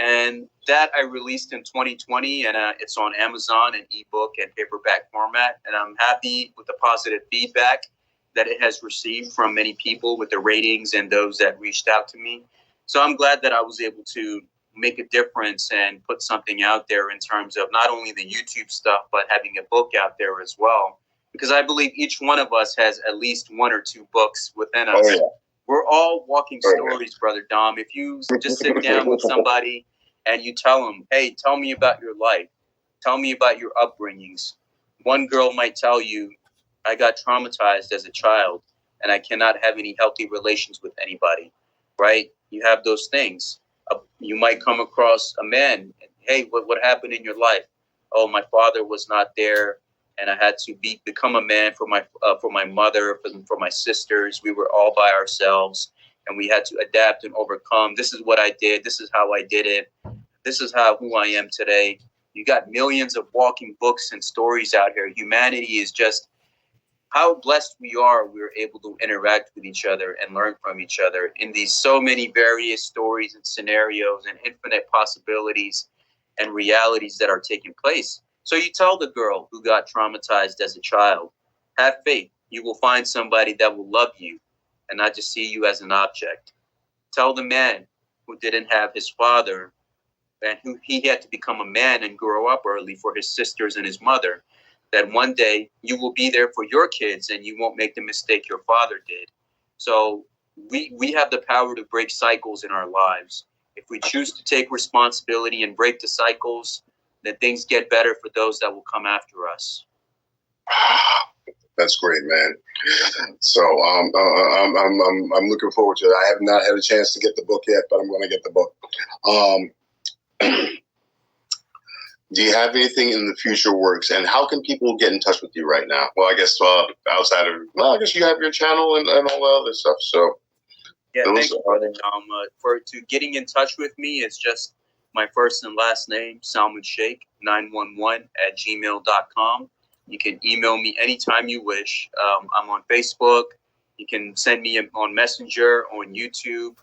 B: And that I released in 2020, and it's on Amazon in ebook and paperback format. And I'm happy with the positive feedback that it has received from many people with the ratings and those that reached out to me. So I'm glad that I was able to make a difference and put something out there in terms of not only the YouTube stuff, but having a book out there as well. Because I believe each one of us has at least 1 or 2 books within us. Oh, yeah. We're all walking stories, Brother Dom. If you just sit down with somebody and you tell them, hey, tell me about your life. Tell me about your upbringings. One girl might tell you, I got traumatized as a child and I cannot have any healthy relations with anybody, right? You have those things. You might come across a man. Hey, what happened in your life? Oh, my father was not there, and I had to become a man for my mother, for my sisters. We were all by ourselves, and we had to adapt and overcome. This is what I did. This is how I did it. This is who I am today. You got millions of walking books and stories out here. Humanity is just how blessed we are. We're able to interact with each other and learn from each other in these so many various stories and scenarios and infinite possibilities and realities that are taking place. So you tell the girl who got traumatized as a child, have faith. You will find somebody that will love you and not just see you as an object. Tell the man who didn't have his father and who he had to become a man and grow up early for his sisters and his mother, that one day you will be there for your kids and you won't make the mistake your father did. So we have the power to break cycles in our lives. If we choose to take responsibility and break the cycles, then things get better for those that will come after us.
A: That's great, man. So I'm looking forward to it. I have not had a chance to get the book yet, but I'm going to get the book. Do you have anything in the future works, and how can people get in touch with you right now? Well, I guess outside of, I guess you have your channel and all the other stuff. So
B: yeah, thank you, Brother Dom. To getting in touch with me, it's just my first and last name, Salman Sheikh 911@gmail.com. You can email me anytime you wish. I'm on Facebook. You can send me on Messenger, on YouTube.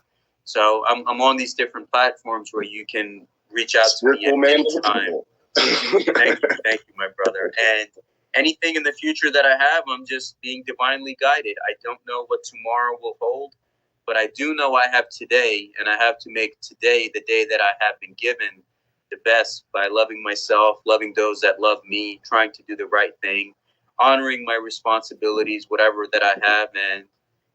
B: So I'm on these different platforms where you can reach out to me at any time. Thank you, my brother. And anything in the future that I have, I'm just being divinely guided. I don't know what tomorrow will hold, but I do know I have today, and I have to make today, the day that I have been given, the best by loving myself, loving those that love me, trying to do the right thing, honoring my responsibilities, whatever that I have, and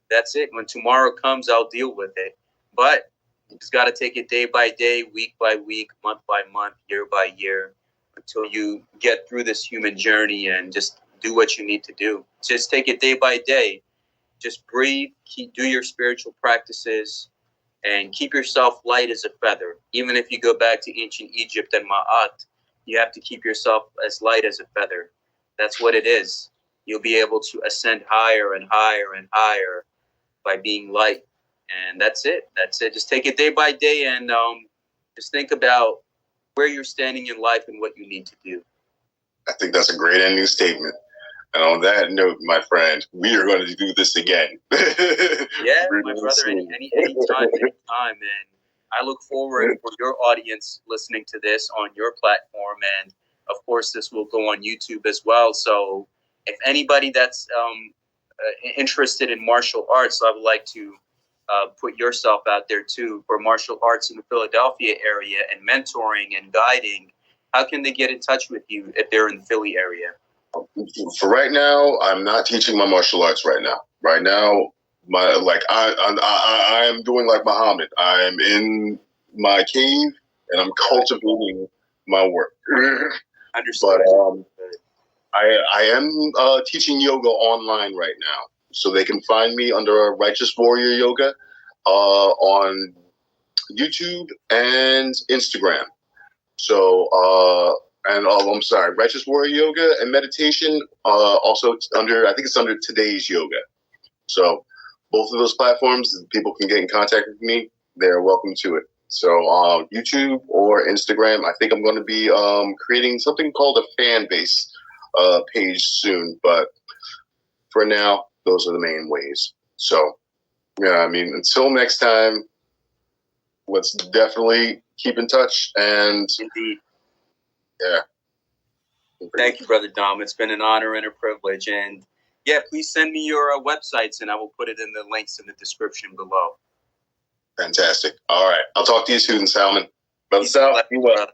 B: that's it. When tomorrow comes, I'll deal with it. But you just got to take it day by day, week by week, month by month, year by year, until you get through this human journey and just do what you need to do. Just take it day by day. Just breathe, do your spiritual practices, and keep yourself light as a feather. Even if you go back to ancient Egypt and Ma'at, you have to keep yourself as light as a feather. That's what it is. You'll be able to ascend higher and higher and higher by being light. And that's it. That's it. Just take it day by day, and just think about where you're standing in life and what you need to do.
A: I think that's a great ending statement. And on that note, my friend, we are going to do this again.
B: Yeah, my brother, anytime. And I look forward for your audience listening to this on your platform. And of course, this will go on YouTube as well. So if anybody that's interested in martial arts, I would like to put yourself out there too for martial arts in the Philadelphia area and mentoring and guiding. How can they get in touch with you if they're in the Philly area?
A: For right now, I'm not teaching my martial arts right now. Right now, I am doing like Muhammad. I'm in my cave and I'm cultivating my work.
B: Understood.
A: But I am teaching yoga online right now, so they can find me under Righteous Warrior Yoga on YouTube and Instagram. So, I'm sorry, Righteous Warrior Yoga and meditation. Also under, I think it's under Today's Yoga. So, both of those platforms, people can get in contact with me. They're welcome to it. So, YouTube or Instagram. I think I'm going to be creating something called a fan base page soon. But for now, those are the main ways. So, yeah, I mean, until next time, let's definitely keep in touch. And
B: indeed.
A: Yeah.
B: Thank you, Brother Dom. It's been an honor and a privilege. And yeah, please send me your websites and I will put it in the links in the description below.
A: Fantastic. All right. I'll talk to you soon, Salman. Brother Sal, be well.